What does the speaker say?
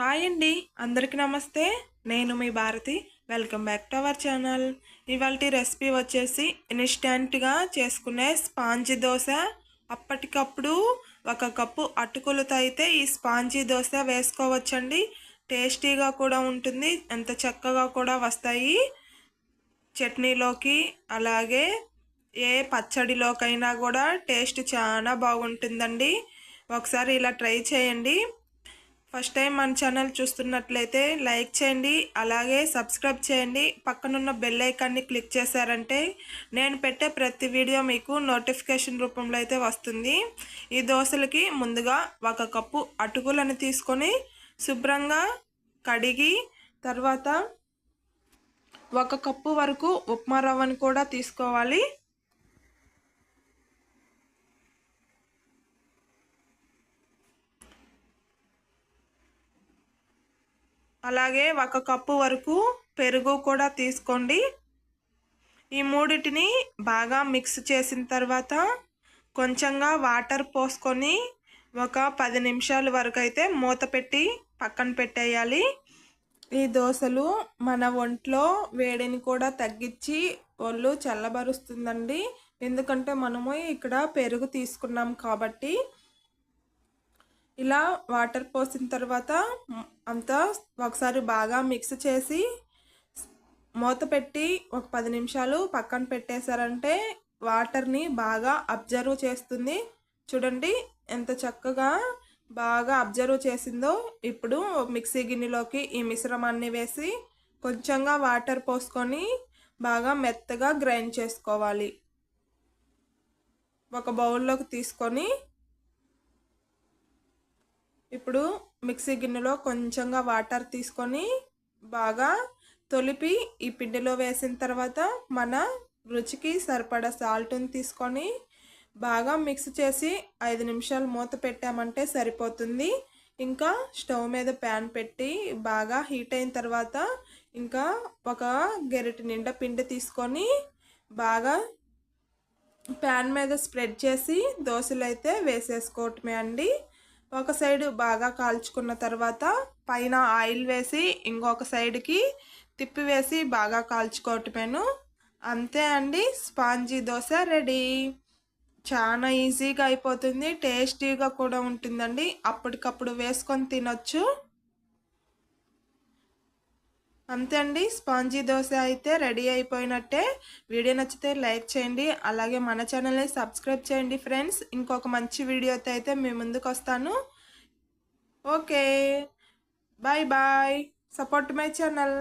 Hi అండి, అందరికీ నమస్తే. నేను మీ Bharathi. Welcome back to our channel. ఇవాల్టి రెసిపీ వచ్చేసి ఇన్స్టెంట్గా చేసుకునే స్పాంజీ దోశ. అప్పటికప్పుడు ఒక కప్పు అటుకులతో అయితే ఈ స్పాంజీ దోశ వేసుకోవచ్చండి. టేస్టీగా కూడా ఉంటుంది, ఎంత చక్కగా కూడా వస్తాయి. చట్నీలోకి అలాగే ఏ పచ్చడిలోకైనా కూడా టేస్ట్ చాలా బాగుంటుందండి. ఒకసారి ఇలా ట్రై చేయండి. ఫస్ట్ టైం మన ఛానల్ చూస్తున్నట్లయితే లైక్ చేయండి, అలాగే సబ్స్క్రైబ్ చేయండి. పక్కనున్న బెల్ ఐకాన్ని క్లిక్ చేశారంటే నేను పెట్టే ప్రతి వీడియో మీకు నోటిఫికేషన్ రూపంలో అయితే వస్తుంది. ఈ దోశలకి ముందుగా ఒక కప్పు అటుకులను తీసుకొని శుభ్రంగా కడిగి తర్వాత ఒక కప్పు వరకు ఉప్మా రవ్వను కూడా తీసుకోవాలి. అలాగే ఒక కప్పు వరకు పెరుగు కూడా తీసుకోండి. ఈ మూడిటిని బాగా మిక్స్ చేసిన తర్వాత కొంచెంగా వాటర్ పోసుకొని ఒక 10 నిమిషాల వరకు అయితే మూత పెట్టి పక్కన పెట్టేయాలి. ఈ దోశలు మన ఒంట్లో వేడిని కూడా తగ్గించి ఒళ్ళు చల్లబరుస్తుందండి. ఎందుకంటే మనము ఇక్కడ పెరుగు తీసుకున్నాం కాబట్టి. ఇలా వాటర్ పోసిన తర్వాత అంతా ఒకసారి బాగా మిక్స్ చేసి మూత పెట్టి ఒక 10 నిమిషాలు పక్కన పెట్టేశారంటే వాటర్ని బాగా అబ్జర్వ్ చేస్తుంది. చూడండి ఎంత చక్కగా బాగా అబ్జర్వ్ చేసిందో. ఇప్పుడు మిక్సీ గిన్నెలోకి ఈ మిశ్రమాన్ని వేసి కొంచెంగా వాటర్ పోసుకొని బాగా మెత్తగా గ్రైండ్ చేసుకోవాలి. ఒక బౌల్లోకి తీసుకొని ఇప్పుడు మిక్సీ గిన్నెలో కొంచెంగా వాటర్ తీసుకొని బాగా తొలిపి ఈ పిండిలో వేసిన తర్వాత మన రుచికి సరిపడా సాల్ట్ని తీసుకొని బాగా మిక్స్ చేసి 5 నిమిషాలు మూత పెట్టామంటే సరిపోతుంది. ఇంకా స్టవ్ మీద ప్యాన్ పెట్టి బాగా హీట్ అయిన తర్వాత ఇంకా ఒక గెరిటి నిండా పిండి తీసుకొని బాగా ప్యాన్ మీద స్ప్రెడ్ చేసి దోశలు అయితే వేసేసుకోవటమే అండి. ఒక సైడ్ బాగా కాల్చుకున్న తర్వాత పైన ఆయిల్ వేసి ఇంకొక సైడ్కి తిప్పివేసి బాగా కాల్చుకోవటమేను. అంతే అండి, స్పాంజీ దోశ రెడీ. చాలా ఈజీగా అయిపోతుంది, టేస్టీగా కూడా ఉంటుందండి. అప్పటికప్పుడు వేసుకొని తినొచ్చు. అంతే అండి, స్పాంజీ దోశ అయితే రెడీ అయిపోయినట్టే. వీడియో నచ్చితే లైక్ చేయండి, అలాగే మన ఛానల్ని సబ్స్క్రైబ్ చేయండి ఫ్రెండ్స్. ఇంకొక మంచి వీడియోతో అయితే మీ ముందుకు వస్తాను. Okay, bye bye. Support my channel.